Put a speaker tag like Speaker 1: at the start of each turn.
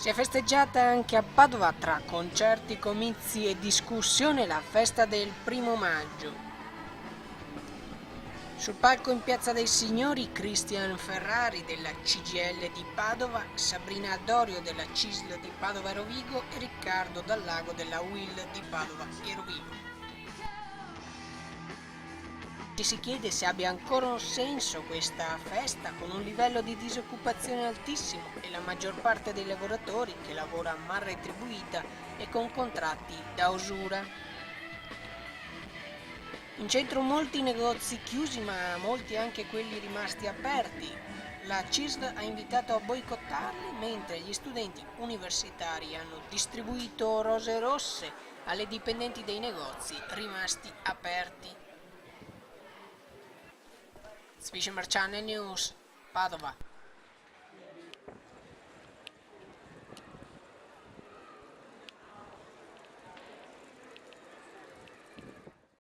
Speaker 1: Si è festeggiata anche a Padova tra concerti, comizi e discussione la festa del 1° maggio. Sul palco in Piazza dei Signori Cristian Ferrari della CGIL di Padova, Sabrina Dorio della CISL di Padova e Rovigo e Riccardo Dallago della UIL di Padova e Rovigo. Ci si chiede se abbia ancora un senso questa festa con un livello di disoccupazione altissimo e la maggior parte dei lavoratori che lavora mal retribuita e con contratti da usura. In centro molti negozi chiusi, ma molti anche quelli rimasti aperti. La CISL ha invitato a boicottarli mentre gli studenti universitari hanno distribuito rose rosse alle dipendenti dei negozi rimasti aperti. Sfiscimer Channel News, Padova.